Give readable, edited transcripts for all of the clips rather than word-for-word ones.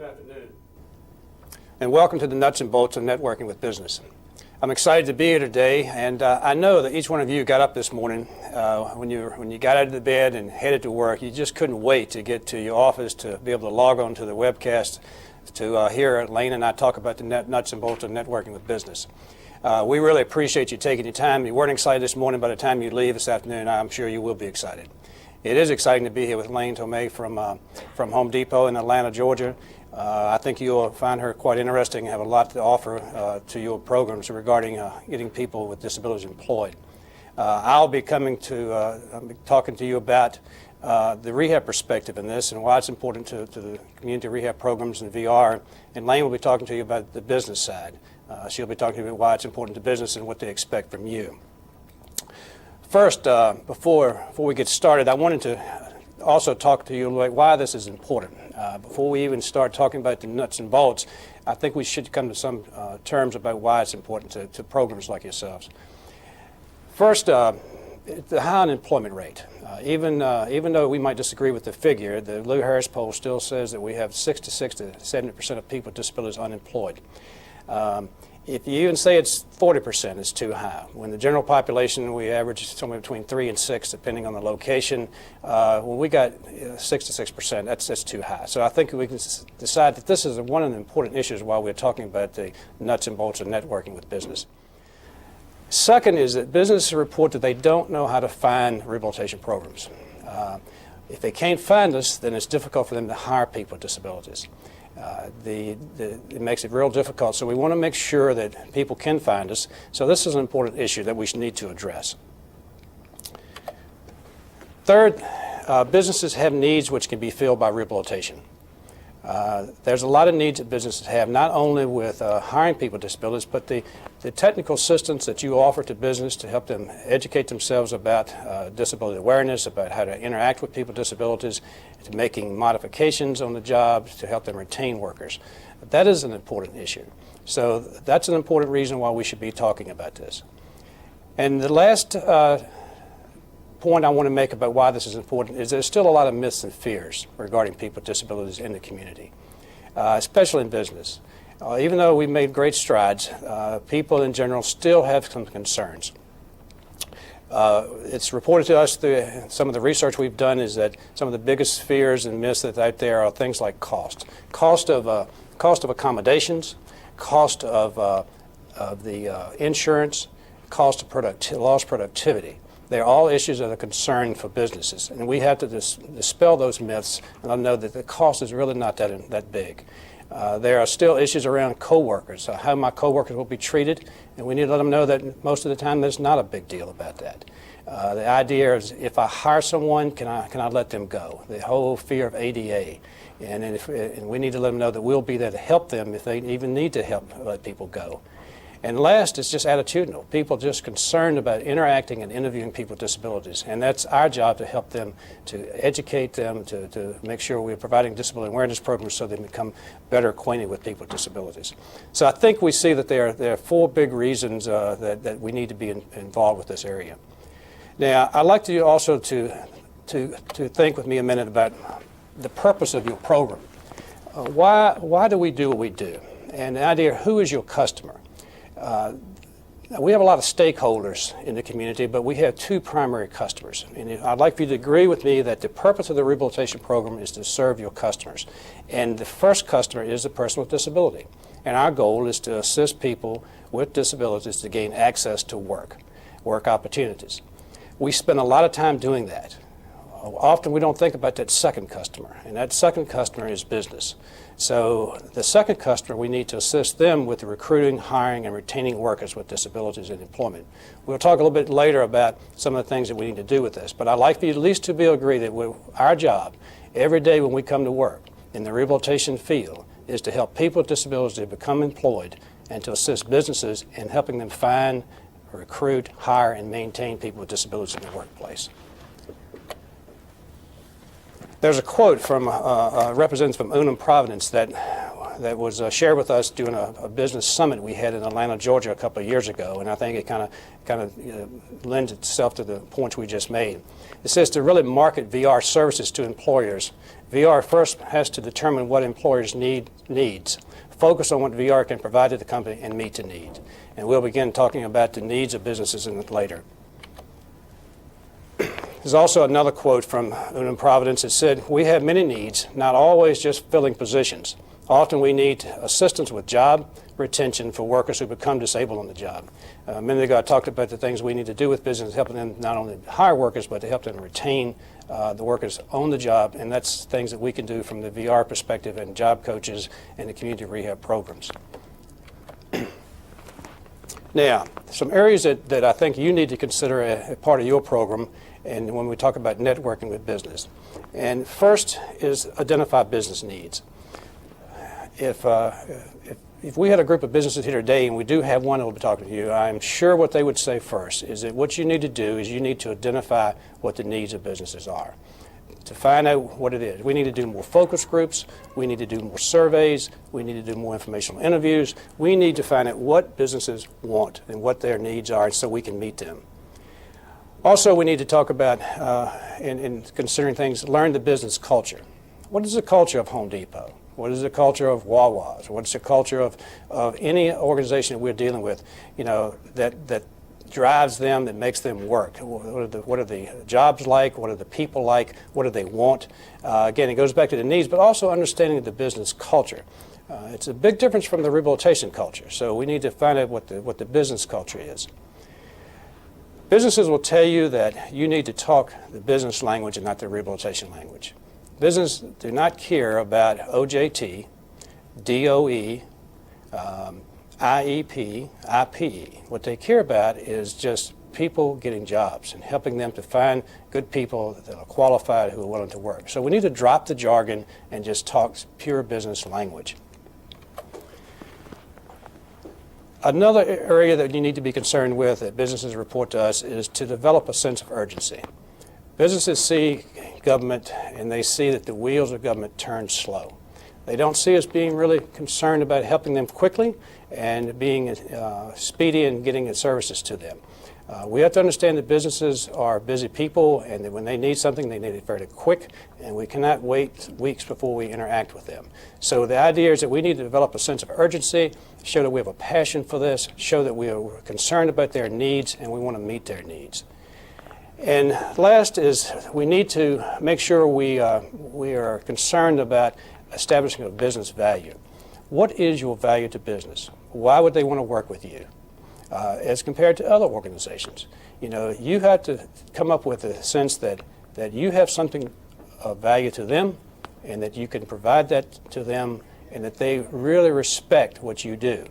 afternoon, and welcome to the Nuts and Bolts of Networking with Business. I'm excited to be here today, and I know that each one of you got up this morning when you got out of the bed and headed to work. You just couldn't wait to get to your office to be able to log on to the webcast to hear Layne and I talk about the nuts and bolts of networking with business. We really appreciate you taking your time. You weren't excited this morning. By the time you leave this afternoon, I'm sure you will be excited. It is exciting to be here with Layne Thome from Home Depot in Atlanta, Georgia. I think you'll find her quite interesting and have a lot to offer to your programs regarding getting people with disabilities employed. I'll be talking to you about the rehab perspective in this and why it's important to the community rehab programs and VR. And Layne will be talking to you about the business side. She'll be talking to you about why it's important to business and what they expect from you. First, before we get started, I wanted to also talk to you about why this is important. Before we even start talking about the nuts and bolts, I think we should come to some terms about why it's important to programs like yourselves. First, the high unemployment rate. Even though we might disagree with the figure, the Lou Harris poll still says that we have 66 to 70% of people with disabilities unemployed. If you even say it's 40%, it's too high. When the general population, we average somewhere between 3 and 6, depending on the location. When we got 6 to 6%, that's too high. So I think we can decide that this is one of the important issues while we're talking about the nuts and bolts of networking with business. Second is that businesses report that they don't know how to find rehabilitation programs. If they can't find us, then it's difficult for them to hire people with disabilities. It makes it real difficult, so we want to make sure that people can find us. So this is an important issue that we need to address. Third, businesses have needs which can be filled by rehabilitation. There's a lot of needs that businesses have, not only with hiring people with disabilities, but the technical assistance that you offer to business to help them educate themselves about disability awareness, about how to interact with people with disabilities, to making modifications on the job to help them retain workers. That is an important issue. So that's an important reason why we should be talking about this. And the last point I want to make about why this is important is there's still a lot of myths and fears regarding people with disabilities in the community, especially in business. Even though we've made great strides, people in general still have some concerns. It's reported to us through some of the research we've done is that some of the biggest fears and myths that are out there are things like cost of accommodations, cost of the insurance, cost of lost productivity. They're all issues that are a concern for businesses, and we have to dispel those myths and let them know that the cost is really not that big. There are still issues around coworkers, how my coworkers will be treated, and we need to let them know that most of the time there's not a big deal about that. The idea is if I hire someone, can I let them go? The whole fear of ADA, and we need to let them know that we'll be there to help them if they even need to help let people go. And last, it's just attitudinal. People just concerned about interacting and interviewing people with disabilities. And that's our job to help them, to educate them, to make sure we're providing disability awareness programs so they become better acquainted with people with disabilities. So I think we see that there are 4 big reasons that we need to be involved with this area. Now, I'd like you also to think with me a minute about the purpose of your program. Why do we do what we do? And the idea, who is your customer? We have a lot of stakeholders in the community, but we have 2 primary customers. And I'd like for you to agree with me that the purpose of the rehabilitation program is to serve your customers. And the first customer is the person with disability. And our goal is to assist people with disabilities to gain access to work opportunities. We spend a lot of time doing that. Often we don't think about that second customer, and that second customer is business. So the second customer, we need to assist them with the recruiting, hiring, and retaining workers with disabilities in employment. We'll talk a little bit later about some of the things that we need to do with this, but I'd like for you at least to be able to agree that our job every day when we come to work in the rehabilitation field is to help people with disabilities to become employed and to assist businesses in helping them find, recruit, hire, and maintain people with disabilities in the workplace. There's a quote from a representative from Unum Providence that that was shared with us during a business summit we had in Atlanta, Georgia a couple of years ago, and I think it kind of lends itself to the points we just made. It says to really market VR services to employers, VR first has to determine what employers needs, focus on what VR can provide to the company, and meet the need. And we'll begin talking about the needs of businesses in it later. There's also another quote from Unum Providence that said, "We have many needs, not always just filling positions. Often we need assistance with job retention for workers who become disabled on the job." A minute ago I talked about the things we need to do with business, helping them not only hire workers, but to help them retain the workers on the job, and that's things that we can do from the VR perspective and job coaches and the community rehab programs. Now, some areas that I think you need to consider a part of your program and when we talk about networking with business. And first is identify business needs. If we had a group of businesses here today, and we do have one that will be talking to you, I'm sure what they would say first is that what you need to do is you need to identify what the needs of businesses are. To find out what it is, we need to do more focus groups, we need to do more surveys, we need to do more informational interviews, we need to find out what businesses want and what their needs are so we can meet them. Also, we need to talk about, in considering things, learn the business culture. What is the culture of Home Depot? What is the culture of Wawa's? What is the culture of any organization that we're dealing with, that drives them, that makes them work? What are the jobs like? What are the people like? What do they want? Again, it goes back to the needs, but also understanding the business culture. It's a big difference from the rehabilitation culture, so we need to find out what the business culture is. Businesses will tell you that you need to talk the business language and not the rehabilitation language. Business do not care about OJT, DOE, IEP, IPE. What they care about is just people getting jobs and helping them to find good people that are qualified who are willing to work. So we need to drop the jargon and just talk pure business language. Another area that you need to be concerned with that businesses report to us is to develop a sense of urgency. Businesses see government and they see that the wheels of government turn slow. They don't see us being really concerned about helping them quickly and being speedy in getting the services to them. We have to understand that businesses are busy people and that when they need something, they need it very quick, and we cannot wait weeks before we interact with them. So the idea is that we need to develop a sense of urgency, show that we have a passion for this, show that we are concerned about their needs and we want to meet their needs. And last is we need to make sure we are concerned about establishing a business value. What is your value to business? Why would they want to work with you? As compared to other organizations. You have to come up with a sense that you have something of value to them and that you can provide that to them and that they really respect what you do.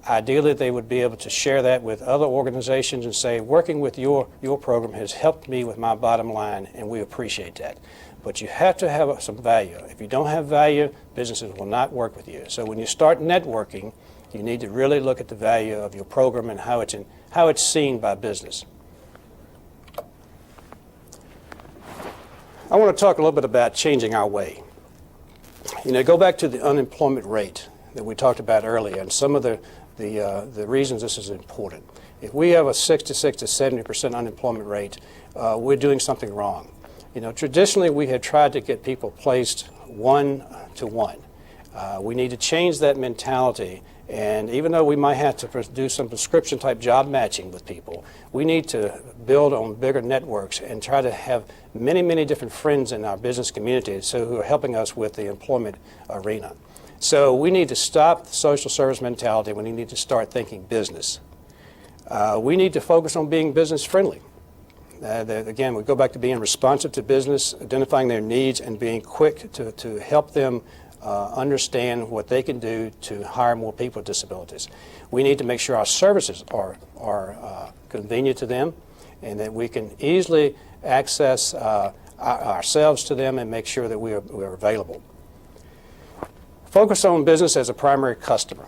Ideally, they would be able to share that with other organizations and say, working with your program has helped me with my bottom line, and we appreciate that. But you have to have some value. If you don't have value, businesses will not work with you. So when you start networking, you need to really look at the value of your program and how it's seen by business. I want to talk a little bit about changing our way. Go back to the unemployment rate that we talked about earlier and some of the reasons this is important. If we have a 66 to 70% unemployment rate, we're doing something wrong. Traditionally we had tried to get people placed one-to-one. We need to change that mentality, and even though we might have to do some prescription-type job matching with people, we need to build on bigger networks and try to have many, many different friends in our business community who are helping us with the employment arena. So we need to stop the social service mentality. We need to start thinking business. We need to focus on being business friendly. Again, we go back to being responsive to business, identifying their needs, and being quick to help them understand what they can do to hire more people with disabilities. We need to make sure our services are convenient to them and that we can easily access ourselves to them and make sure that we are available. Focus on business as a primary customer.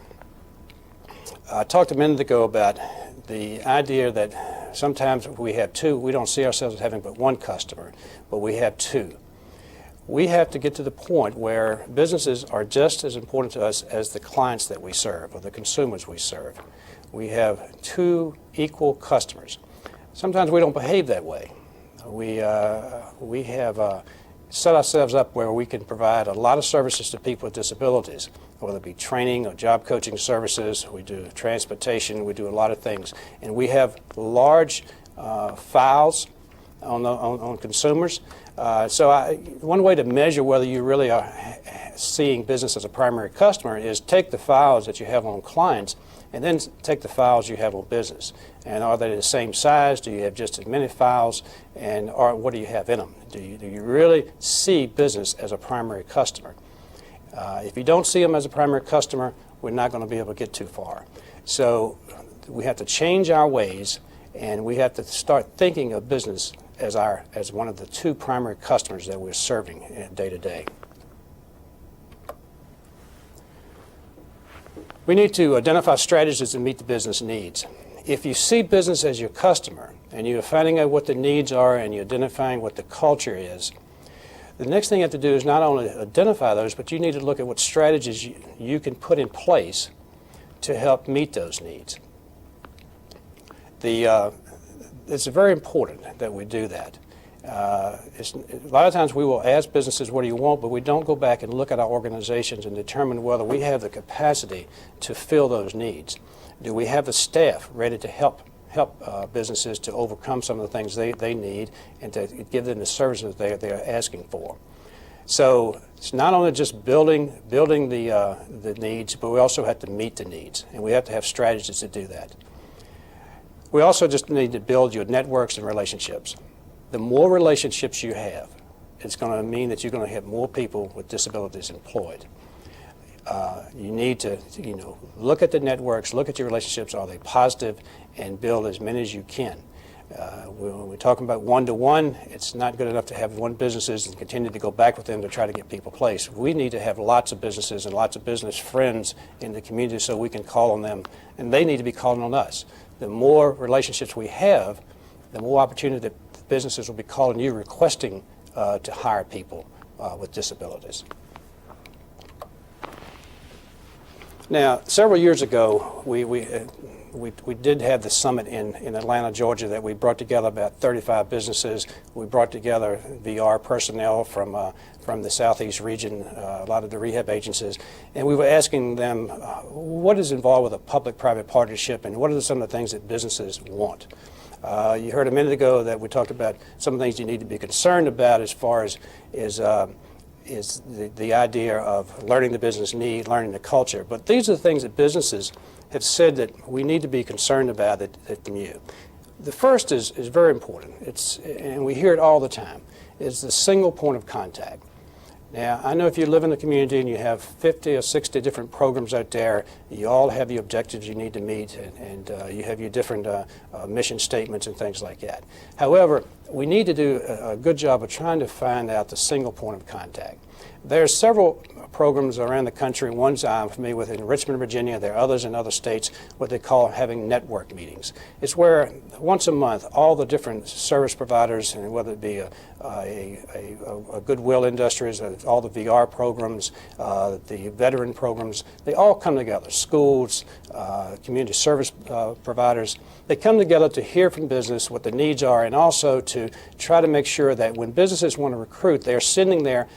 I talked a minute ago about the idea that sometimes we have two. We don't see ourselves as having but one customer, but we have two. we have to get to the point where businesses are just as important to us as the clients that we serve or the consumers we serve. We have two equal customers. Sometimes we don't behave that way. We have set ourselves up where we can provide a lot of services to people with disabilities, whether it be training or job coaching services. We do transportation. We do a lot of things. And we have large files on consumers. One way to measure whether you really are seeing business as a primary customer is take the files that you have on clients and then take the files you have on business. And are they the same size? Do you have just as many files? And what do you have in them? Do you really see business as a primary customer? If you don't see them as a primary customer, we're not going to be able to get too far. So we have to change our ways, and we have to start thinking of business as one of the two primary customers that we're serving day to day. We need to identify strategies to meet the business needs. If you see business as your customer and you're finding out what the needs are and you're identifying what the culture is, the next thing you have to do is not only identify those, but you need to look at what strategies you can put in place to help meet those needs. It's very important that we do that. A lot of times we will ask businesses, what do you want, but we don't go back and look at our organizations and determine whether we have the capacity to fill those needs. Do we have the staff ready to help businesses to overcome some of the things they need and to give them the services they're asking for? So it's not only just building the needs, but we also have to meet the needs, and we have to have strategies to do that. We also just need to build your networks and relationships. The more relationships you have, it's going to mean that you're going to have more people with disabilities employed. You need to look at the networks, look at your relationships, are they positive, and build as many as you can. When we're talking about one-to-one, it's not good enough to have one businesses and continue to go back with them to try to get people placed. We need to have lots of businesses and lots of business friends in the community so we can call on them, and they need to be calling on us. The more relationships we have, the more opportunity that businesses will be calling you requesting to hire people with disabilities. Now, several years ago, we did have the summit in Atlanta, Georgia, that we brought together about 35 businesses. We brought together VR personnel from the Southeast region, a lot of the rehab agencies, and we were asking them what is involved with a public-private partnership and what are some of the things that businesses want. You heard a minute ago that we talked about some of the things you need to be concerned about as far as is the idea of learning the business need, learning the culture. But these are the things that businesses have said that we need to be concerned about from you. The first is very important, and we hear it all the time, is the single point of contact. Now, I know if you live in the community and you have 50 or 60 different programs out there, you all have your objectives you need to meet, and you have your different mission statements and things like that. However, we need to do a good job of trying to find out the single point of contact. There are several programs around the country. Ones I'm familiar with in Richmond, Virginia. There are others in other states, what they call having network meetings. It's where once a month all the different service providers, and whether it be a Goodwill Industries, all the VR programs, the veteran programs, they all come together. Schools, community service providers, they come together to hear from business what the needs are, and also to try to make sure that when businesses want to recruit, they're sending their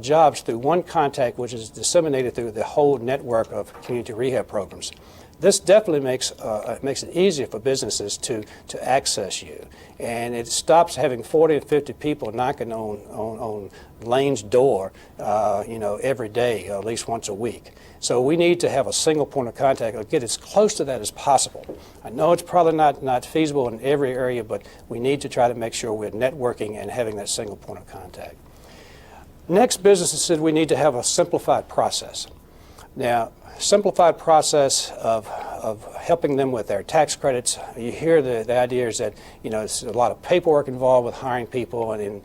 jobs through one contact, which is disseminated through the whole network of community rehab programs. This definitely makes it easier for businesses to access you, and it stops having 40 and 50 people knocking on Layne's door, every day, at least once a week. So we need to have a single point of contact, or get as close to that as possible. I know it's probably not feasible in every area, but we need to try to make sure we're networking and having that single point of contact. Next, businesses said we need to have a simplified process. Now, simplified process of helping them with their tax credits. You hear the idea is that it's a lot of paperwork involved with hiring people, and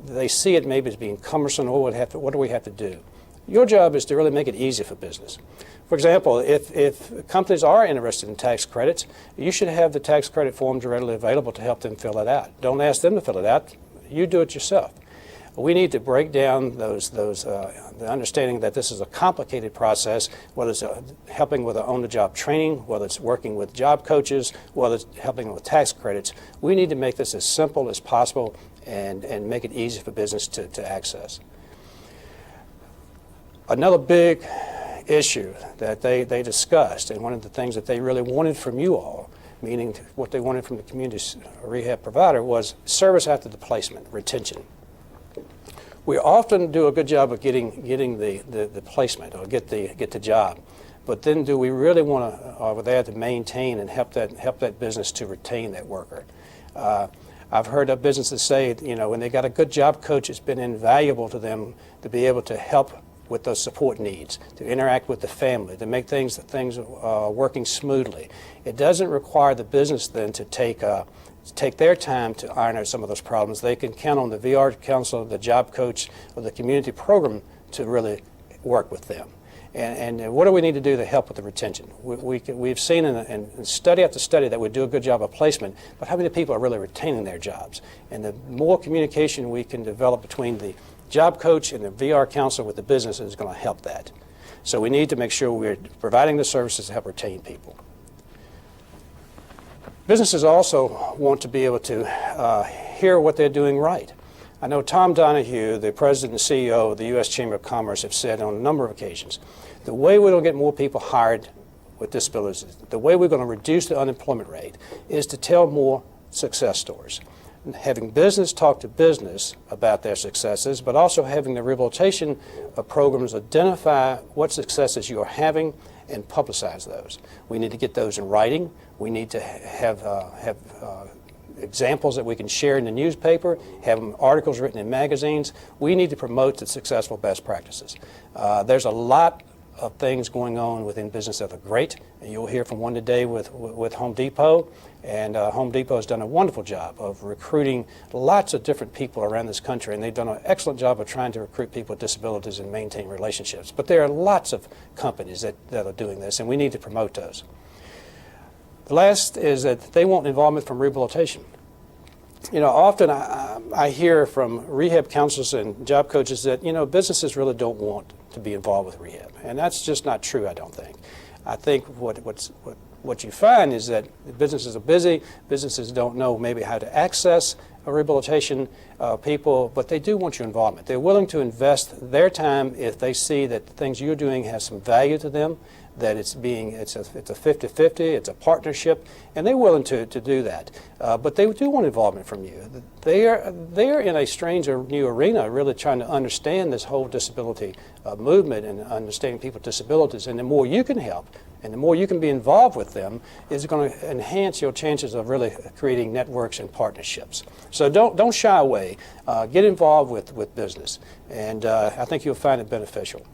they see it maybe as being cumbersome. What do we have to do? Your job is to really make it easy for business. For example, if companies are interested in tax credits, you should have the tax credit forms readily available to help them fill it out. Don't ask them to fill it out. You do it yourself. We need to break down the understanding that this is a complicated process, whether it's helping with on-the-job training, whether it's working with job coaches, whether it's helping with tax credits. We need to make this as simple as possible and make it easy for business to access. Another big issue that they discussed, and one of the things that they really wanted from you all, meaning what they wanted from the community rehab provider, was service after the placement, retention. We often do a good job of getting the placement or get the job, but then do we really want to, are we there to maintain and help that business to retain that worker? I've heard of businesses say, you know, when they got a good job coach, it's been invaluable to them to be able to help with those support needs, to interact with the family, to make things working smoothly. It doesn't require the business then to take their time to iron out some of those problems. They can count on the VR counselor, the job coach, or the community program to really work with them. And what do we need to do to help with the retention? We've seen in study after study that we do a good job of placement, but how many people are really retaining their jobs? And the more communication we can develop between the job coach and the VR counselor with the business is going to help that. So we need to make sure we're providing the services to help retain people. Businesses also want to be able to hear what they're doing right. I know Tom Donahue, the president and CEO of the U.S. Chamber of Commerce, have said on a number of occasions, the way we're going to get more people hired with disabilities, the way we're going to reduce the unemployment rate is to tell more success stories. Having business talk to business about their successes, but also having the rehabilitation programs identify what successes you are having and publicize those. We need to get those in writing. We need to have examples that we can share in the newspaper, have articles written in magazines. We need to promote the successful best practices. There's a lot of things going on within business that are great, and you'll hear from one today with Home Depot, and Home Depot has done a wonderful job of recruiting lots of different people around this country, and they've done an excellent job of trying to recruit people with disabilities and maintain relationships. But there are lots of companies that are doing this, and we need to promote those. The last is that they want involvement from rehabilitation. You know, often I hear from rehab counselors and job coaches that, you know, businesses really don't want to be involved with rehab. And that's just not true, I don't think. I think what you find is that businesses are busy, businesses don't know maybe how to access a rehabilitation people, but they do want your involvement. They're willing to invest their time if they see that the things you're doing has some value to them, that it's a 50-50, it's a partnership, and they're willing to do that. But they do want involvement from you. They're in a strange new arena, really trying to understand this whole disability movement and understanding people with disabilities. And the more you can help, and the more you can be involved with them, is going to enhance your chances of really creating networks and partnerships. So don't shy away. Get involved with business, and I think you'll find it beneficial.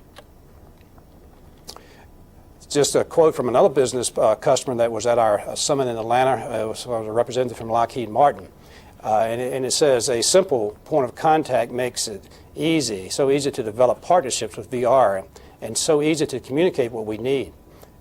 Just a quote from another business customer that was at our summit in Atlanta. It was a representative from Lockheed Martin. And it says, a simple point of contact makes it easy, so easy to develop partnerships with VR, and so easy to communicate what we need.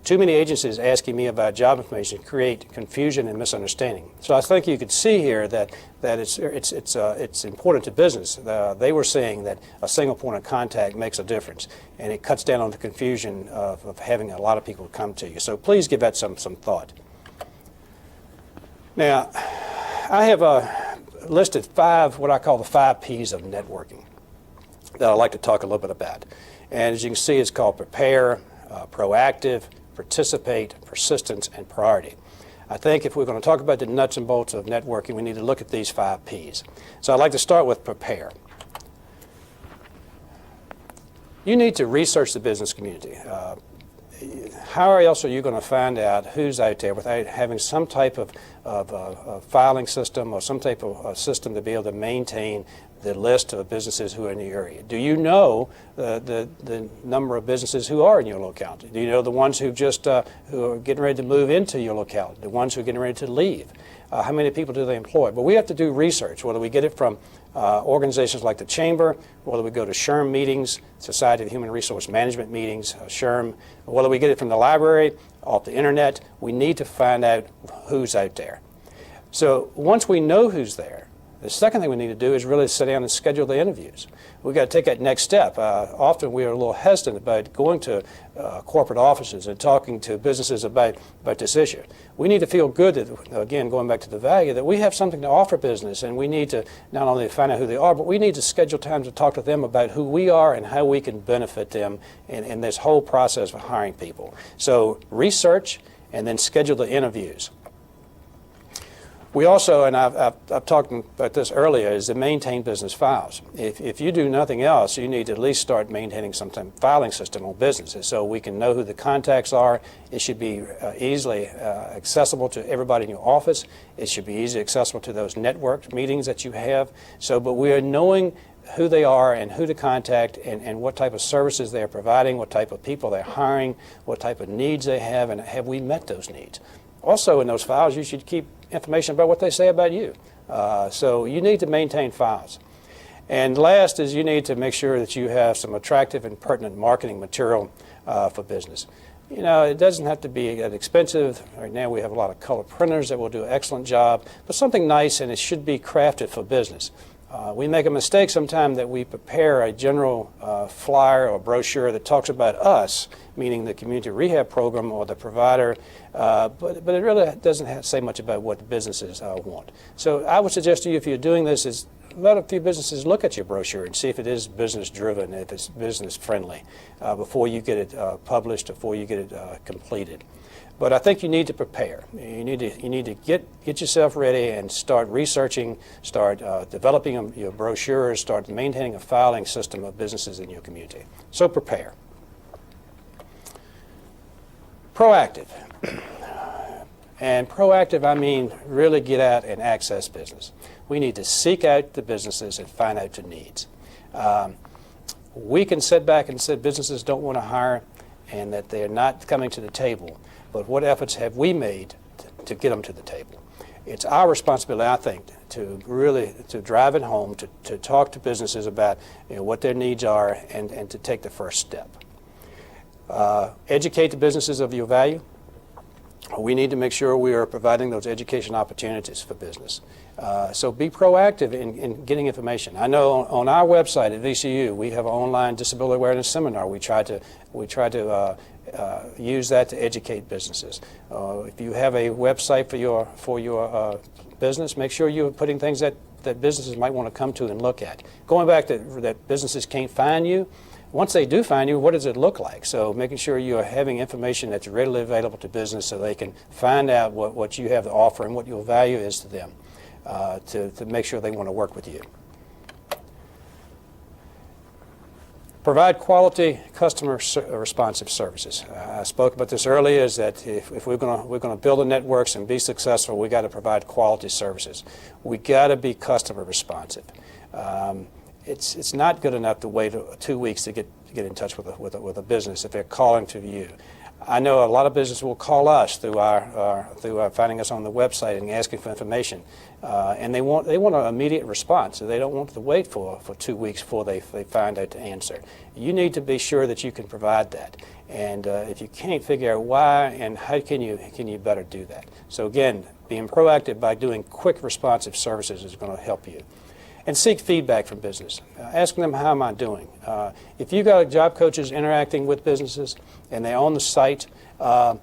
Too many agencies asking me about job information create confusion and misunderstanding. So I think you could see here that it's important to business. They were saying that a single point of contact makes a difference, and it cuts down on the confusion of having a lot of people come to you. So please give that some thought. Now, I have listed what I call the 5 Ps of networking that I'd like to talk a little bit about. And as you can see, it's called prepare, proactive, participate, persistence, and priority. I think if we're going to talk about the nuts and bolts of networking, we need to look at these 5 Ps. So I'd like to start with prepare. You need to research the business community. How else are you going to find out who's out there without having some type of filing system or some type of system to be able to maintain the list of businesses who are in the area? Do you know the number of businesses who are in your locality? Do you know the ones who are getting ready to move into your locality, the ones who are getting ready to leave? How many people do they employ? But we have to do research, whether we get it from organizations like the Chamber, whether we go to SHRM meetings, Society of Human Resource Management meetings, SHRM, whether we get it from the library, off the internet. We need to find out who's out there. So once we know who's there, The second thing we need to do is really sit down and schedule the interviews. We've got to take that next step. Often we are a little hesitant about going to corporate offices and talking to businesses about this issue. We need to feel good that, again, going back to the value, that we have something to offer business, and we need to not only find out who they are, but we need to schedule time to talk to them about who we are and how we can benefit them in this whole process of hiring people. So research and then schedule the interviews. We also, and I've talked about this earlier, is to maintain business files. If you do nothing else, you need to at least start maintaining some type of filing system on businesses so we can know who the contacts are. It should be easily accessible to everybody in your office. It should be easily accessible to those network meetings that you have. But we are knowing who they are and who to contact and what type of services they are providing, what type of people they're hiring, what type of needs they have, and have we met those needs. Also in those files, you should keep information about what they say about you. So you need to maintain files. And last is you need to make sure that you have some attractive and pertinent marketing material for business. You know, it doesn't have to be that expensive. Right now we have a lot of color printers that will do an excellent job, but something nice, and it should be crafted for business. We make a mistake sometimes that we prepare a general flyer or brochure that talks about us, meaning the community rehab program or the provider, but it really doesn't say much about what the businesses want. So I would suggest to you, if you're doing this, is let a few businesses look at your brochure and see if it is business driven, if it's business friendly, before you get it published, before you get it completed. But I think you need to prepare. You need to get yourself ready and start researching, start developing your brochures, start maintaining a filing system of businesses in your community. So prepare. Proactive. And proactive, I mean really get out and access business. We need to seek out the businesses and find out the needs. We can sit back and say businesses don't want to hire and that they're not coming to the table. But what efforts have we made to get them to the table? It's our responsibility, I think, to really drive it home, to talk to businesses about what their needs are and to take the first step. Educate the businesses of your value. We need to make sure we are providing those education opportunities for business. So be proactive in getting information. I know on our website at VCU we have an online disability awareness seminar. We try to use that to educate businesses. If you have a website for your business, make sure you're putting things that businesses might want to come to and look at. Going back to that businesses can't find you. Once they do find you, what does it look like? So making sure you are having information that's readily available to business so they can find out what you have to offer and what your value is to them, to make sure they want to work with you. Provide quality customer responsive services. I spoke about this earlier, is that if we're going to build the networks and be successful, we got to provide quality services. We got to be customer responsive. It's not good enough to wait 2 weeks to get in touch with a business if they're calling to you. I know a lot of businesses will call us through finding us on the website and asking for information, and they want an immediate response. So they don't want to wait for 2 weeks before they find out the answer. You need to be sure that you can provide that, and if you can't figure out why and how can you better do that. So again, being proactive by doing quick responsive services is going to help you. And seek feedback from business. Ask them, how am I doing? If you got job coaches interacting with businesses and they're on the site, don't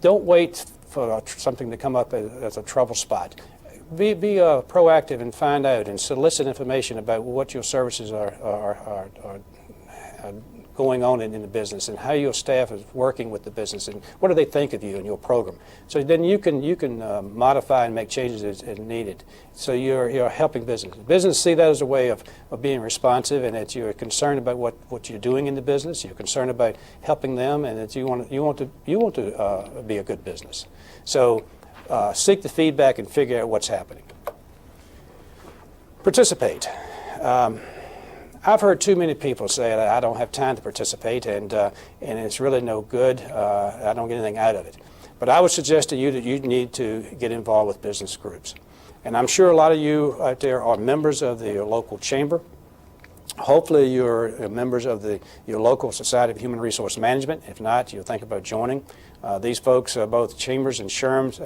wait for something to come up as a trouble spot. Be proactive and find out and solicit information about what your services are going on in the business and how your staff is working with the business and what do they think of you and your program. So then you can modify and make changes as needed. So you're helping business. Business see that as a way of being responsive, and that you're concerned about what you're doing in the business. You're concerned about helping them, and that you want to be a good business. So seek the feedback and figure out what's happening. Participate. I've heard too many people say that I don't have time to participate and it's really no good. I don't get anything out of it. But I would suggest to you that you need to get involved with business groups. And I'm sure a lot of you out there are members of the local chamber. Hopefully you're members of your local Society of Human Resource Management. If not, you'll think about joining. These folks, both chambers and SHRMs,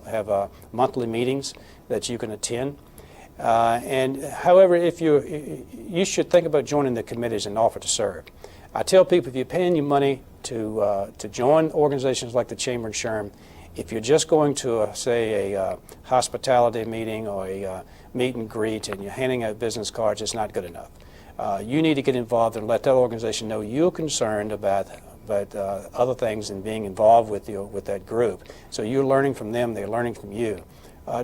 have monthly meetings that you can attend. However, if you should think about joining the committees and offer to serve. I tell people, if you're paying your money to join organizations like the Chamber and SHRM, if you're just going to, say, a hospitality meeting or a meet and greet and you're handing out business cards, it's not good enough. You need to get involved and let that organization know you're concerned about other things and being involved with that group. So you're learning from them, they're learning from you.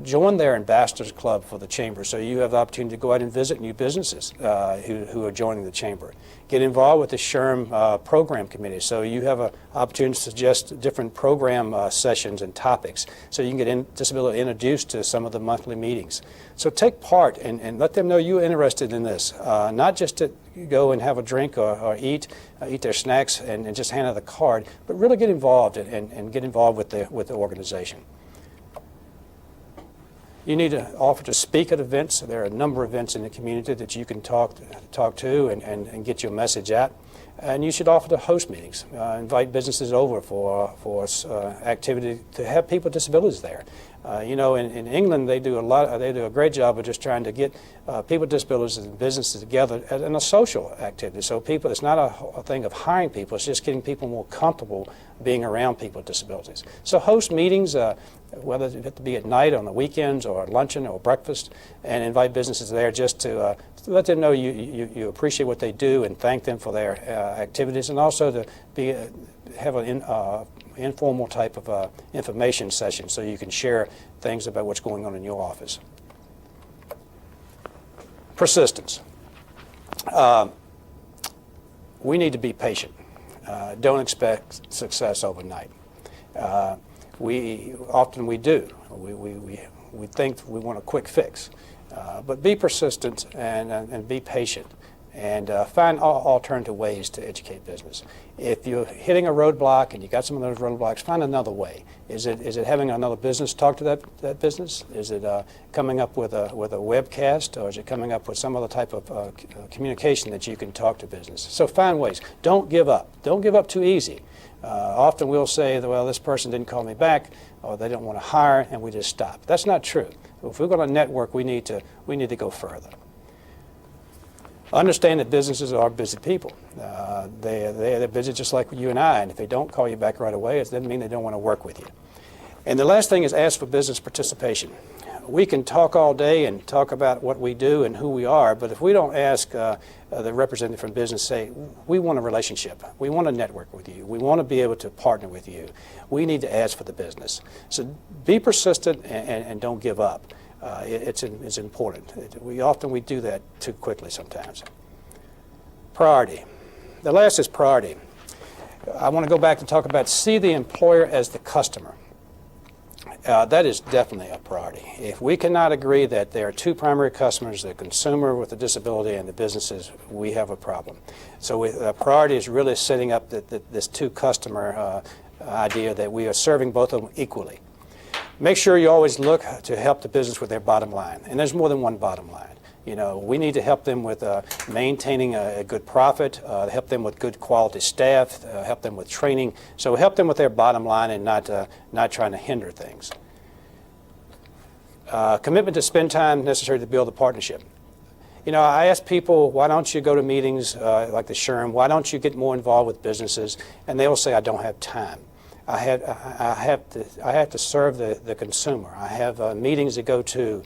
Join their Ambassadors Club for the Chamber so you have the opportunity to go out and visit new businesses who are joining the Chamber. Get involved with the SHRM Program Committee so you have an opportunity to suggest different program sessions and topics so you can get disability introduced to some of the monthly meetings. So take part and let them know you're interested in this, not just to go and have a drink or eat their snacks and just hand out the card, but really get involved and get involved with the organization. You need to offer to speak at events. There are a number of events in the community that you can talk to and get your message out. And you should offer to host meetings. Invite businesses over for activity to have people with disabilities there. You know, in England they do a great job of just trying to get people with disabilities and businesses together in a social activity. So it's not a thing of hiring people, it's just getting people more comfortable being around people with disabilities. So host meetings, whether it have to be at night, on the weekends, or luncheon or breakfast, and invite businesses there just to let them know you appreciate what they do and thank them for their activities, and also to have an informal type of information session so you can share things about what's going on in your office. Persistence. We need to be patient. Don't expect success overnight. We do. We think we want a quick fix. But be persistent and be patient and find alternative ways to educate business. If you're hitting a roadblock and you got some of those roadblocks, find another way. Is it having another business talk to that business? Is it coming up with a webcast, or is it coming up with some other type of communication that you can talk to business? So find ways. Don't give up. Don't give up too easy. Often we'll say that, well, this person didn't call me back, or they don't want to hire, and we just stop. That's not true. If we're going to network, we need to go further. Understand that businesses are busy people. They're busy just like you and I, and if they don't call you back right away, it doesn't mean they don't want to work with you. And the last thing is ask for business participation. We can talk all day and talk about what we do and who we are, but if we don't ask the representative from business, say, we want a relationship, we want to network with you, we want to be able to partner with you, we need to ask for the business. So be persistent and don't give up. It's important. We do that too quickly sometimes. Priority. The last is priority. I want to go back and talk about see the employer as the customer. That is definitely a priority. If we cannot agree that there are two primary customers, the consumer with a disability and the businesses, we have a problem. So the priority is really setting up this two-customer idea that we are serving both of them equally. Make sure you always look to help the business with their bottom line. And there's more than one bottom line. You know, we need to help them with maintaining a good profit, help them with good quality staff, help them with training. So help them with their bottom line and not trying to hinder things. Commitment to spend time necessary to build a partnership. You know, I ask people, why don't you go to meetings like the SHRM? Why don't you get more involved with businesses? And they will say, I don't have time. I have to serve the consumer. I have meetings to go to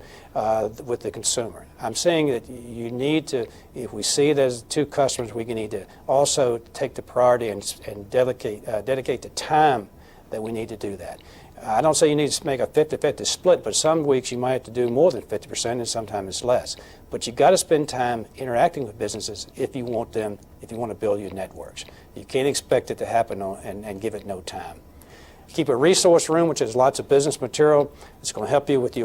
with the consumer. I'm saying that you need to, if we see it as two customers, we need to also take the priority and dedicate the time that we need to do that. I don't say you need to make a 50-50 split, but some weeks you might have to do more than 50% and sometimes it's less. But you've got to spend time interacting with businesses if you want to build your networks. You can't expect it to happen and give it no time. Keep a resource room, which has lots of business material. It's going to help you with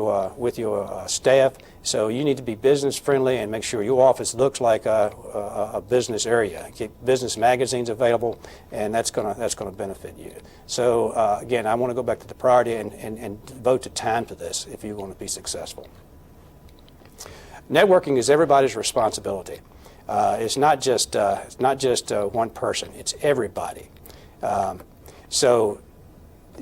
your staff. So you need to be business friendly and make sure your office looks like a business area. Keep business magazines available, and that's going to benefit you. So again, I want to go back to the priority and devote the time to this if you want to be successful. Networking is everybody's responsibility. It's not just one person. It's everybody. So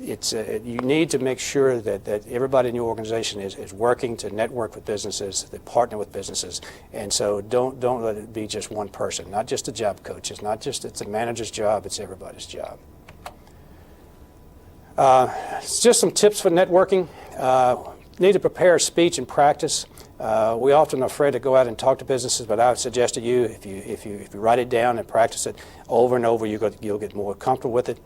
you need to make sure that everybody in your organization is working to network with businesses, to partner with businesses, and so don't let it be just one person, not just a job coach. It's not just it's a manager's job, it's everybody's job. It's just some tips for networking. Need to prepare a speech and practice. We often are afraid to go out and talk to businesses, but I would suggest to you, if you write it down and practice it over and over, you'll get more comfortable with it.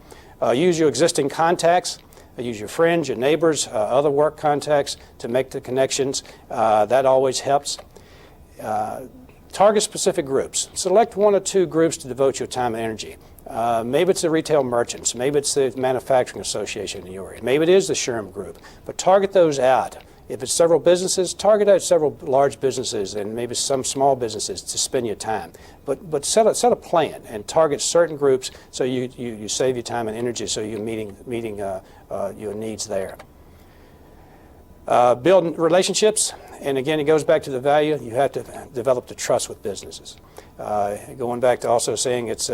Use your existing contacts. Use your friends, your neighbors, other work contacts to make the connections. That always helps. Target specific groups. Select one or two groups to devote your time and energy. Maybe it's the retail merchants. Maybe it's the manufacturing association in your area. Maybe it is the SHRM group. But target those out. If it's several businesses, target out several large businesses and maybe some small businesses to spend your time. But set a plan and target certain groups so you save your time and energy so you're meeting your needs there. Build relationships, and again it goes back to the value. You have to develop the trust with businesses. Going back to also saying it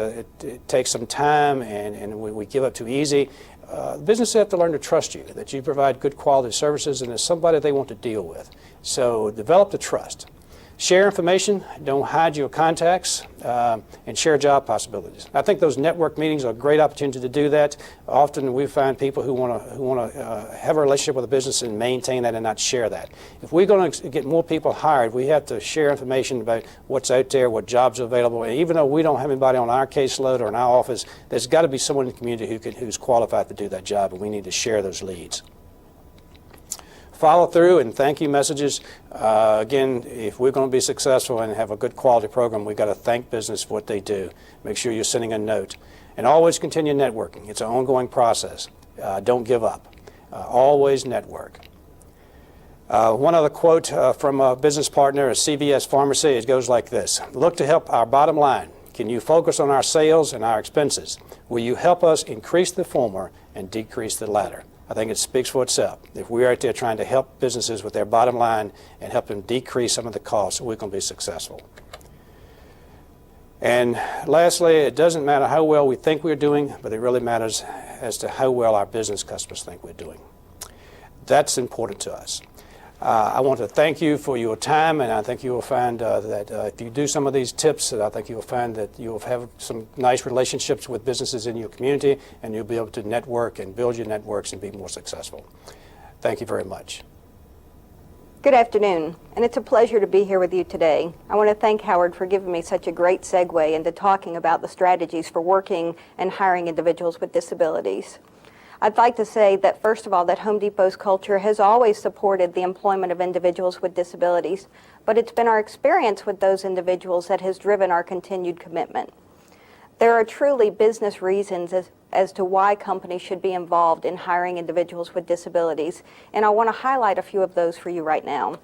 takes some time and we give up too easy. Businesses have to learn to trust you, that you provide good quality services and there's somebody they want to deal with. So develop the trust. Share information, don't hide your contacts, and share job possibilities. I think those network meetings are a great opportunity to do that. Often we find people who want to have a relationship with a business and maintain that and not share that. If we're going to get more people hired, we have to share information about what's out there, what jobs are available. And even though we don't have anybody on our caseload or in our office, there's got to be someone in the community who's qualified to do that job, and we need to share those leads. Follow through and thank you messages. Again, if we're going to be successful and have a good quality program, we've got to thank business for what they do. Make sure you're sending a note. And always continue networking. It's an ongoing process. Don't give up. Always network. One other quote from a business partner, a CVS Pharmacy, it goes like this. Look to help our bottom line. Can you focus on our sales and our expenses? Will you help us increase the former and decrease the latter? I think it speaks for itself. If we're out there trying to help businesses with their bottom line and help them decrease some of the costs, we're going to be successful. And lastly, it doesn't matter how well we think we're doing, but it really matters as to how well our business customers think we're doing. That's important to us. I want to thank you for your time, and I think you will find that if you do some of these tips, I think you'll find that you'll have some nice relationships with businesses in your community, and you'll be able to network and build your networks and be more successful. Thank you very much. Good afternoon, and it's a pleasure to be here with you today. I want to thank Howard for giving me such a great segue into talking about the strategies for working and hiring individuals with disabilities. I'd like to say that, first of all, that Home Depot's culture has always supported the employment of individuals with disabilities, but it's been our experience with those individuals that has driven our continued commitment. There are truly business reasons as to why companies should be involved in hiring individuals with disabilities, and I want to highlight a few of those for you right now.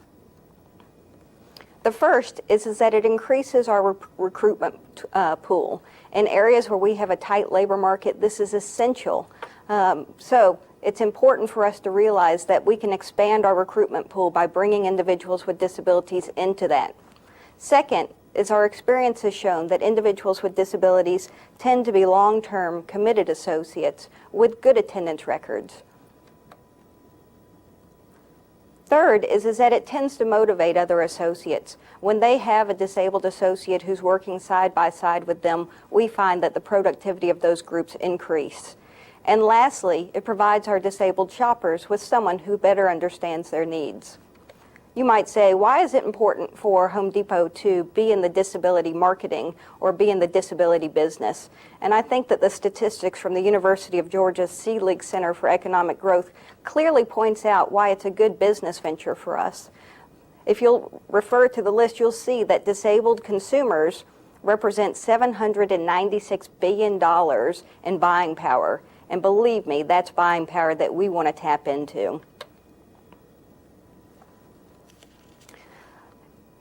The first is that it increases our recruitment pool. In areas where we have a tight labor market, this is essential. So it's important for us to realize that we can expand our recruitment pool by bringing individuals with disabilities into that. Second is our experience has shown that individuals with disabilities tend to be long-term committed associates with good attendance records. Third is that it tends to motivate other associates. When they have a disabled associate who's working side by side with them, we find that the productivity of those groups increase. And lastly, it provides our disabled shoppers with someone who better understands their needs. You might say, why is it important for Home Depot to be in the disability marketing or be in the disability business? And I think that the statistics from the University of Georgia's Seelig Center for Economic Growth clearly points out why it's a good business venture for us. If you'll refer to the list, you'll see that disabled consumers represent $796 billion in buying power. And believe me, that's buying power that we want to tap into.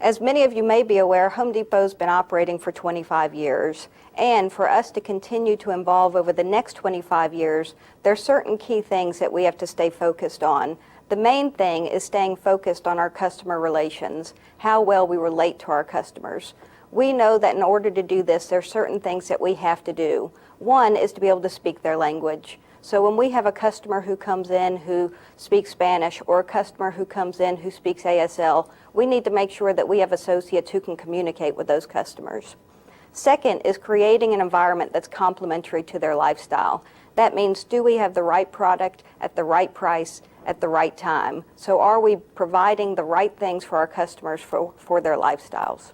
As many of you may be aware, Home Depot's been operating for 25 years. And for us to continue to evolve over the next 25 years, there are certain key things that we have to stay focused on. The main thing is staying focused on our customer relations, how well we relate to our customers. We know that in order to do this, there are certain things that we have to do. One is to be able to speak their language. So when we have a customer who comes in who speaks Spanish or a customer who comes in who speaks ASL, we need to make sure that we have associates who can communicate with those customers. Second is creating an environment that's complementary to their lifestyle. That means, do we have the right product at the right price at the right time? So are we providing the right things for our customers for their lifestyles?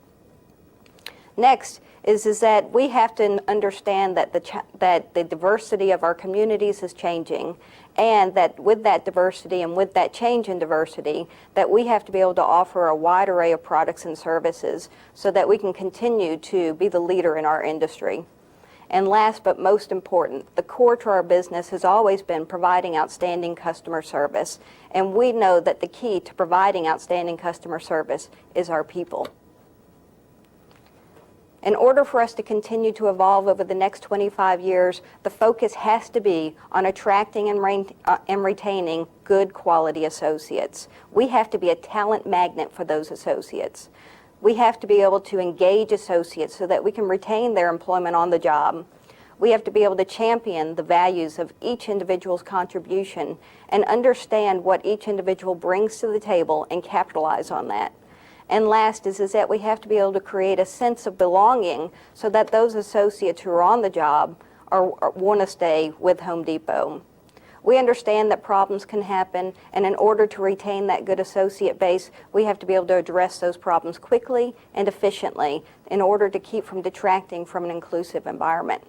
Next is that we have to understand that the diversity of our communities is changing, and that with that diversity and with that change in diversity, that we have to be able to offer a wide array of products and services so that we can continue to be the leader in our industry. And last but most important, the core to our business has always been providing outstanding customer service, and we know that the key to providing outstanding customer service is our people. In order for us to continue to evolve over the next 25 years, the focus has to be on attracting and retaining good quality associates. We have to be a talent magnet for those associates. We have to be able to engage associates so that we can retain their employment on the job. We have to be able to champion the values of each individual's contribution and understand what each individual brings to the table and capitalize on that. And last is that we have to be able to create a sense of belonging so that those associates who are on the job want to stay with Home Depot. We understand that problems can happen, and in order to retain that good associate base, we have to be able to address those problems quickly and efficiently in order to keep from detracting from an inclusive environment.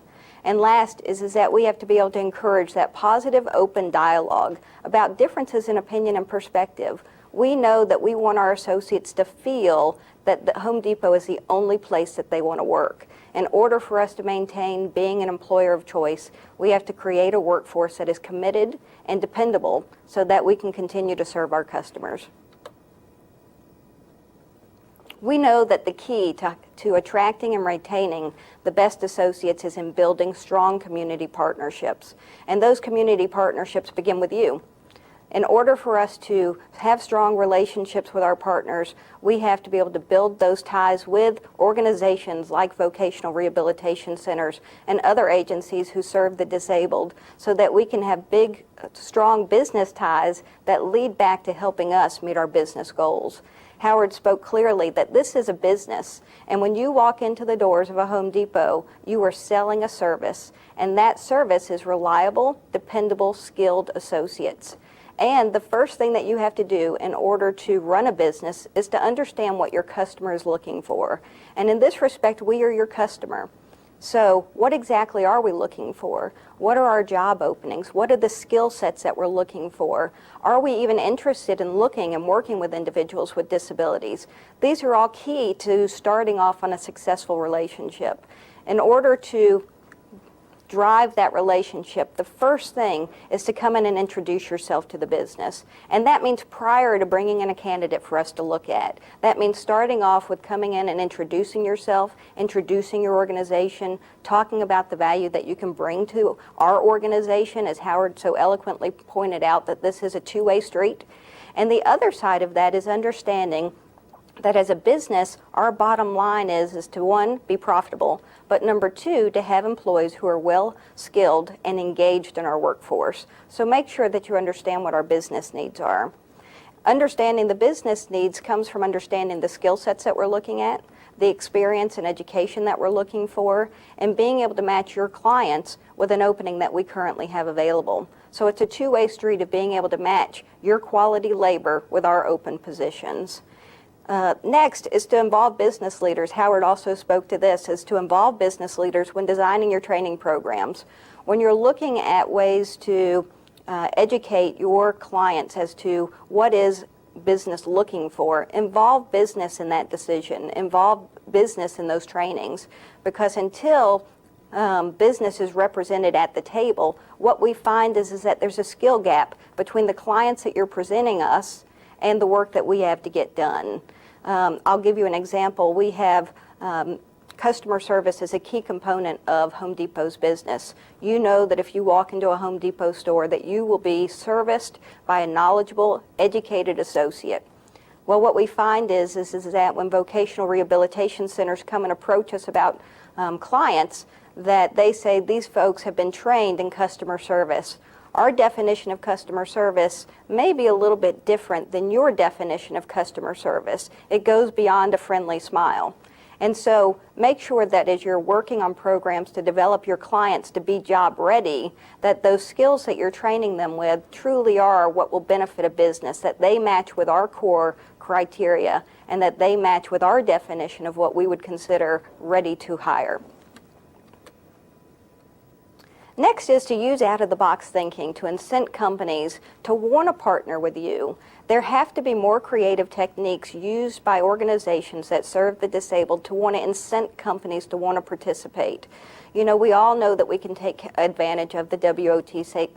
And last is that we have to be able to encourage that positive, open dialogue about differences in opinion and perspective. We know that we want our associates to feel that the Home Depot is the only place that they want to work. In order for us to maintain being an employer of choice, we have to create a workforce that is committed and dependable so that we can continue to serve our customers. We know that the key to attracting and retaining the best associates is in building strong community partnerships. And those community partnerships begin with you. In order for us to have strong relationships with our partners, we have to be able to build those ties with organizations like vocational rehabilitation centers and other agencies who serve the disabled so that we can have big, strong business ties that lead back to helping us meet our business goals. Howard spoke clearly that this is a business, and when you walk into the doors of a Home Depot, you are selling a service, and that service is reliable, dependable, skilled associates. And the first thing that you have to do in order to run a business is to understand what your customer is looking for. And in this respect, we are your customer. So what exactly are we looking for? What are our job openings? What are the skill sets that we're looking for? Are we even interested in looking and working with individuals with disabilities? These are all key to starting off on a successful relationship. In order to drive that relationship, the first thing is to come in and introduce yourself to the business. And that means prior to bringing in a candidate for us to look at. That means starting off with coming in and introducing yourself, introducing your organization, talking about the value that you can bring to our organization, as Howard so eloquently pointed out, that this is a two-way street. And the other side of that is understanding that as a business, our bottom line is to, one, be profitable, but number two, to have employees who are well skilled and engaged in our workforce. So make sure that you understand what our business needs are. Understanding the business needs comes from understanding the skill sets that we're looking at, the experience and education that we're looking for, and being able to match your clients with an opening that we currently have available. So it's a two-way street of being able to match your quality labor with our open positions. Next is to involve business leaders. Howard also spoke to this, is to involve business leaders when designing your training programs. When you're looking at ways to educate your clients as to what is business looking for, involve business in that decision, involve business in those trainings, because until business is represented at the table, what we find is that there's a skill gap between the clients that you're presenting us and the work that we have to get done. I'll give you an example. We have customer service as a key component of Home Depot's business. You know that if you walk into a Home Depot store that you will be serviced by a knowledgeable, educated associate. Well, what we find is that when vocational rehabilitation centers come and approach us about clients, that they say these folks have been trained in customer service. Our definition of customer service may be a little bit different than your definition of customer service. It goes beyond a friendly smile. And so make sure that as you're working on programs to develop your clients to be job ready, that those skills that you're training them with truly are what will benefit a business, that they match with our core criteria, and that they match with our definition of what we would consider ready to hire. Next is to use out-of-the-box thinking to incent companies to want to partner with you. There have to be more creative techniques used by organizations that serve the disabled to want to incent companies to want to participate. You know, we all know that we can take advantage of the WOTC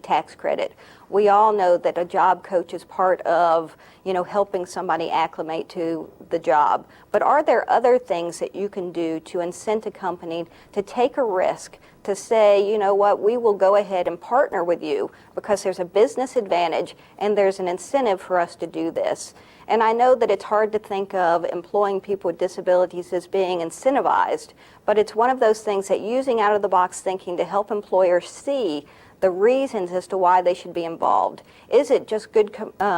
tax credit. We all know that a job coach is part of, helping somebody acclimate to the job. But are there other things that you can do to incent a company to take a risk, to say, you know what, we will go ahead and partner with you because there's a business advantage and there's an incentive for us to do this. And I know that it's hard to think of employing people with disabilities as being incentivized, but it's one of those things that using out-of-the-box thinking to help employers see the reasons as to why they should be involved. Is it just good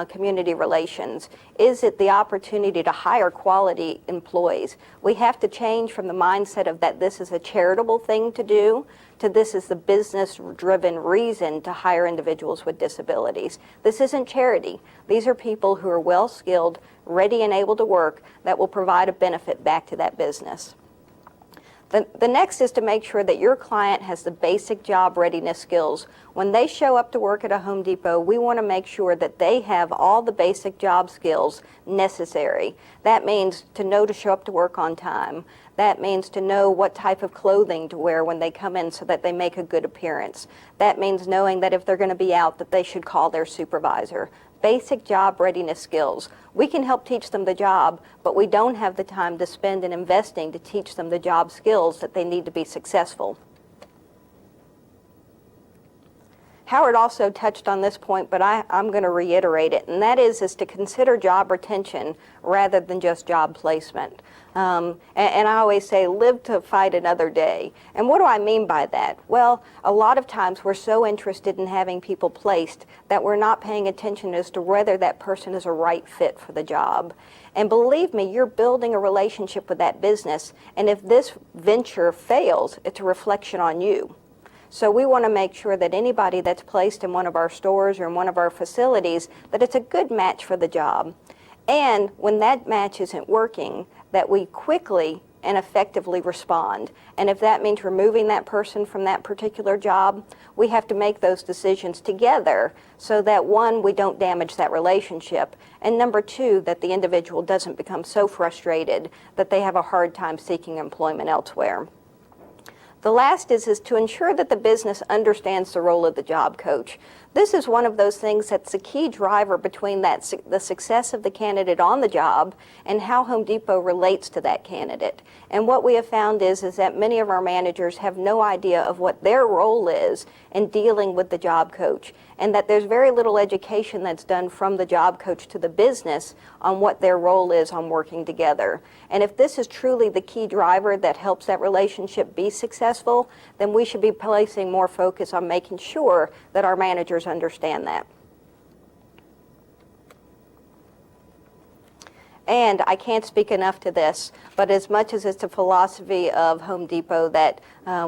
community relations? Is it the opportunity to hire quality employees? We have to change from the mindset of that this is a charitable thing to do to this is the business-driven reason to hire individuals with disabilities. This isn't charity. These are people who are well-skilled, ready and able to work that will provide a benefit back to that business. The next is to make sure that your client has the basic job readiness skills. When they show up to work at a Home Depot, we want to make sure that they have all the basic job skills necessary. That means to know to show up to work on time. That means to know what type of clothing to wear when they come in so that they make a good appearance. That means knowing that if they're going to be out, that they should call their supervisor. Basic job readiness skills. We can help teach them the job, but we don't have the time to spend in investing to teach them the job skills that they need to be successful. Howard also touched on this point, but I'm going to reiterate it, and that is to consider job retention rather than just job placement. And I always say, live to fight another day. And what do I mean by that? Well, a lot of times we're so interested in having people placed that we're not paying attention as to whether that person is a right fit for the job. And believe me, you're building a relationship with that business, and if this venture fails, it's a reflection on you. So we want to make sure that anybody that's placed in one of our stores or in one of our facilities, that it's a good match for the job. And when that match isn't working, that we quickly and effectively respond. And if that means removing that person from that particular job, we have to make those decisions together so that, one, we don't damage that relationship, and number two, that the individual doesn't become so frustrated that they have a hard time seeking employment elsewhere. The last is to ensure that the business understands the role of the job coach. This is one of those things that's a key driver between the success of the candidate on the job and how Home Depot relates to that candidate. And what we have found is that many of our managers have no idea of what their role is in dealing with the job coach, and that there's very little education that's done from the job coach to the business on what their role is on working together. And if this is truly the key driver that helps that relationship be successful, then we should be placing more focus on making sure that our managers understand that. And I can't speak enough to this, but as much as it's a philosophy of Home Depot that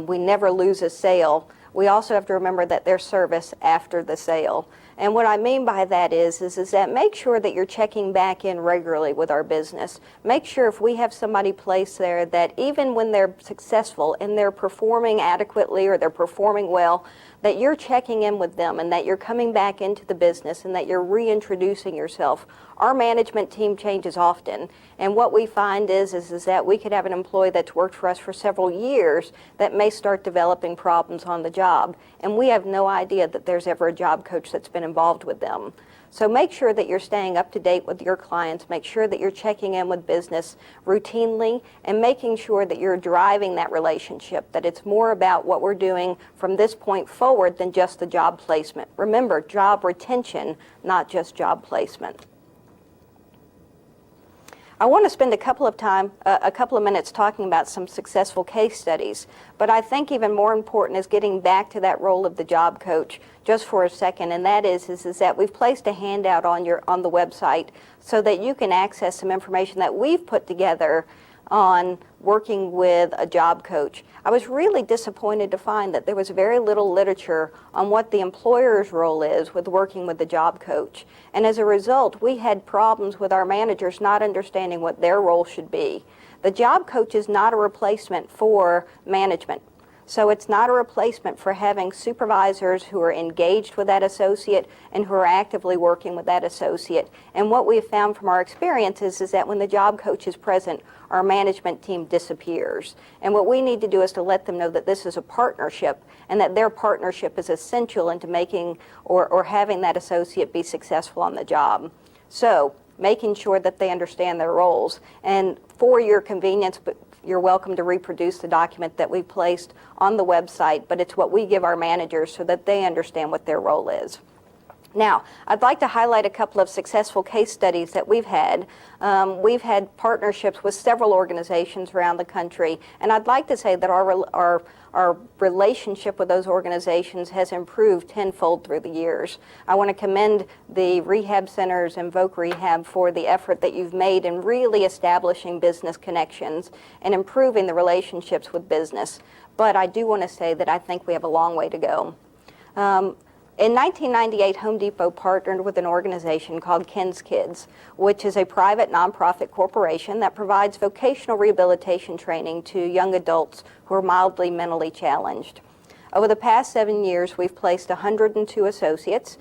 we never lose a sale, we also have to remember that there's service after the sale. And what I mean by that is that make sure that you're checking back in regularly with our business. Make sure if we have somebody placed there that even when they're successful and they're performing adequately or they're performing well, that you're checking in with them and that you're coming back into the business and that you're reintroducing yourself. Our management team changes often, and what we find is that we could have an employee that's worked for us for several years that may start developing problems on the job, and we have no idea that there's ever a job coach that's been involved with them. So make sure that you're staying up to date with your clients, make sure that you're checking in with business routinely, and making sure that you're driving that relationship, that it's more about what we're doing from this point forward than just the job placement. Remember, job retention, not just job placement. I want to spend a couple of minutes talking about some successful case studies, but I think even more important is getting back to that role of the job coach just for a second, and that is that we've placed a handout on the website so that you can access some information that we've put together on working with a job coach. I was really disappointed to find that there was very little literature on what the employer's role is with working with the job coach. And as a result, we had problems with our managers not understanding what their role should be. The job coach is not a replacement for management. So it's not a replacement for having supervisors who are engaged with that associate and who are actively working with that associate. And what we've found from our experiences is that when the job coach is present, our management team disappears. And what we need to do is to let them know that this is a partnership and that their partnership is essential into making or having that associate be successful on the job. So making sure that they understand their roles. And for your convenience, you're welcome to reproduce the document that we placed on the website, but it's what we give our managers so that they understand what their role is. Now, I'd like to highlight a couple of successful case studies that we've had. We've had partnerships with several organizations around the country, and I'd like to say that our relationship with those organizations has improved tenfold through the years. I want to commend the rehab centers and Voc Rehab for the effort that you've made in really establishing business connections and improving the relationships with business. But I do want to say that I think we have a long way to go. In 1998, Home Depot partnered with an organization called Ken's Kids, which is a private nonprofit corporation that provides vocational rehabilitation training to young adults who are mildly mentally challenged. Over the past 7 years, we've placed 102 associates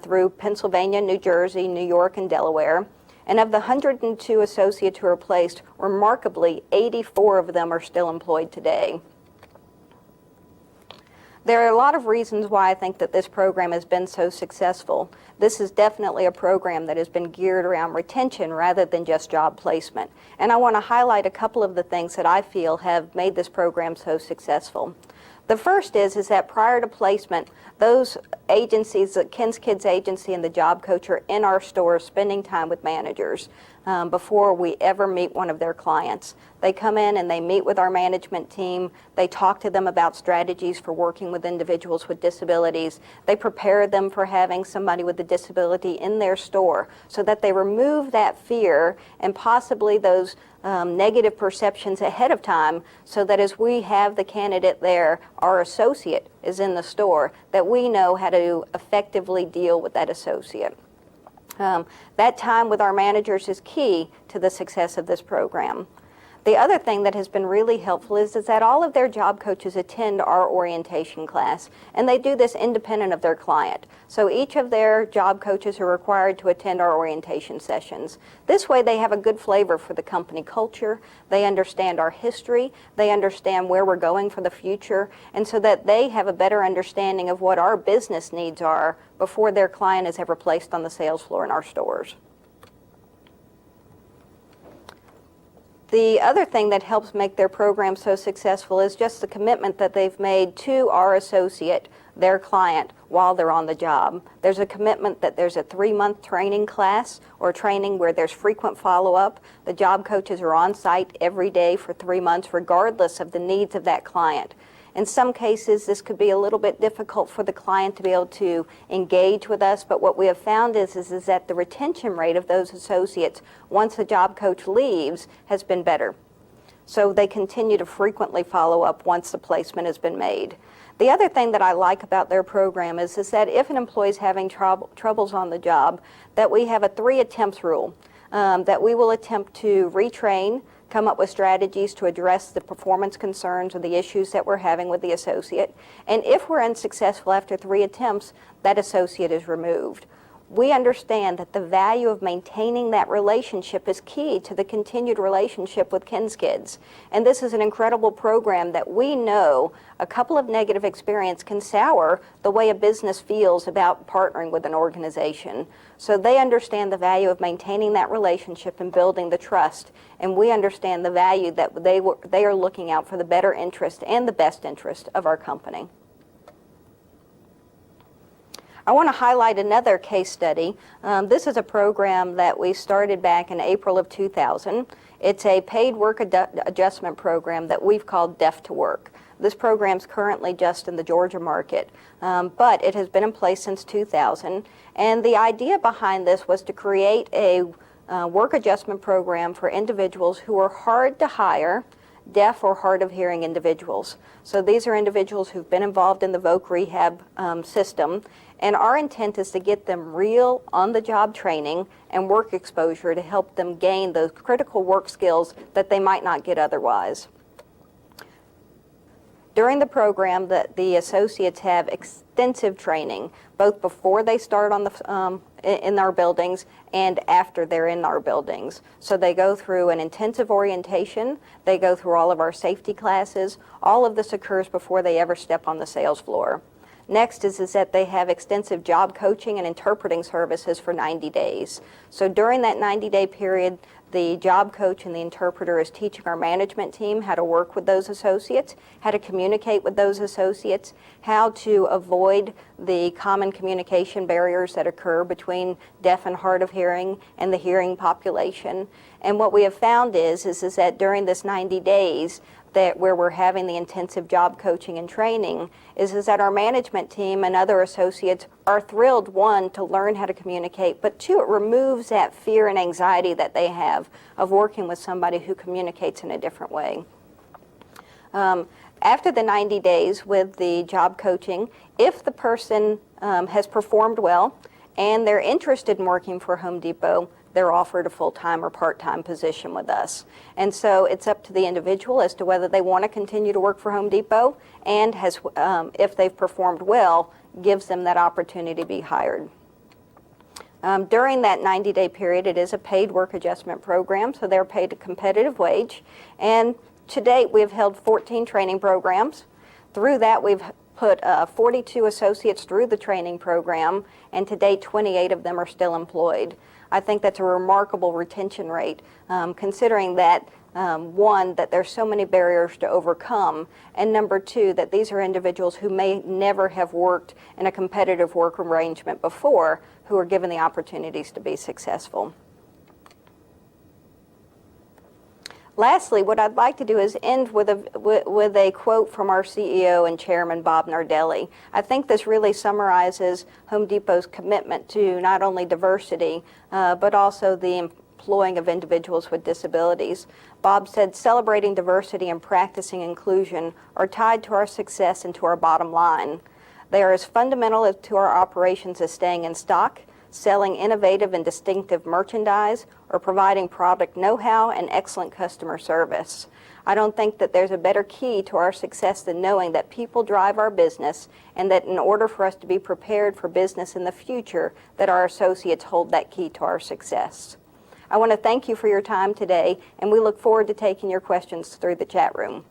through Pennsylvania, New Jersey, New York, and Delaware. And of the 102 associates who are placed, remarkably, 84 of them are still employed today. There are a lot of reasons why I think that this program has been so successful. This is definitely a program that has been geared around retention rather than just job placement. And I want to highlight a couple of the things that I feel have made this program so successful. The first is that prior to placement, those agencies, the Ken's Kids agency and the job coach, are in our stores spending time with managers before we ever meet one of their clients. They come in and they meet with our management team. They talk to them about strategies for working with individuals with disabilities. They prepare them for having somebody with a disability in their store so that they remove that fear and possibly those negative perceptions ahead of time, so that as we have the candidate there, our associate is in the store, that we know how to effectively deal with that associate. That time with our managers is key to the success of this program. The other thing that has been really helpful is that all of their job coaches attend our orientation class, and they do this independent of their client. So each of their job coaches are required to attend our orientation sessions. This way they have a good flavor for the company culture, they understand our history, they understand where we're going for the future, and so that they have a better understanding of what our business needs are before their client is ever placed on the sales floor in our stores. The other thing that helps make their program so successful is just the commitment that they've made to our associate, their client, while they're on the job. There's a commitment that there's a 3-month training class or training where there's frequent follow-up. The job coaches are on site every day for 3 months, regardless of the needs of that client. In some cases, this could be a little bit difficult for the client to be able to engage with us, but what we have found is that the retention rate of those associates, once the job coach leaves, has been better. So they continue to frequently follow up once the placement has been made. The other thing that I like about their program is that if an employee is having troubles on the job, that we have a 3 attempts rule, that we will attempt to retrain, come up with strategies to address the performance concerns or the issues that we're having with the associate. And if we're unsuccessful after 3 attempts, that associate is removed. We understand that the value of maintaining that relationship is key to the continued relationship with Ken's Kids. And this is an incredible program that we know a couple of negative experiences can sour the way a business feels about partnering with an organization. So they understand the value of maintaining that relationship and building the trust. And we understand the value that they are looking out for the better interest and the best interest of our company. I want to highlight another case study. This is a program that we started back in April of 2000. It's a paid work adjustment program that we've called Deaf to Work. This program's currently just in the Georgia market, but it has been in place since 2000. And the idea behind this was to create a work adjustment program for individuals who are hard to hire, deaf or hard of hearing individuals. So these are individuals who've been involved in the voc rehab system, and our intent is to get them real on-the-job training and work exposure to help them gain those critical work skills that they might not get otherwise. During the program, the associates have extensive training, both before they start on in our buildings and after they're in our buildings. So they go through an intensive orientation, they go through all of our safety classes. All of this occurs before they ever step on the sales floor. Next is that they have extensive job coaching and interpreting services for 90 days. So during that 90-day period, the job coach and the interpreter is teaching our management team how to work with those associates, how to communicate with those associates, how to avoid the common communication barriers that occur between deaf and hard of hearing and the hearing population. And what we have found is that during this 90 days, where we're having the intensive job coaching and training, is that our management team and other associates are thrilled, one, to learn how to communicate, but two, it removes that fear and anxiety that they have of working with somebody who communicates in a different way. After the 90 days with the job coaching, if the person has performed well and they're interested in working for Home Depot, they're offered a full-time or part-time position with us. And so it's up to the individual as to whether they want to continue to work for Home Depot, and if they've performed well, gives them that opportunity to be hired. During that 90-day period, it is a paid work adjustment program, so they're paid a competitive wage. And to date, we've held 14 training programs. Through that, we've put 42 associates through the training program, and to date, 28 of them are still employed. I think that's a remarkable retention rate, considering that, one, that there's so many barriers to overcome, and number two, that these are individuals who may never have worked in a competitive work arrangement before, who are given the opportunities to be successful. Lastly, what I'd like to do is end with a quote from our CEO and chairman, Bob Nardelli. I think this really summarizes Home Depot's commitment to not only diversity, but also the employing of individuals with disabilities. Bob said, "Celebrating diversity and practicing inclusion are tied to our success and to our bottom line. They are as fundamental to our operations as staying in stock, selling innovative and distinctive merchandise, or providing product know-how and excellent customer service. I don't think that there's a better key to our success than knowing that people drive our business, and that in order for us to be prepared for business in the future, that our associates hold that key to our success." I want to thank you for your time today, and we look forward to taking your questions through the chat room.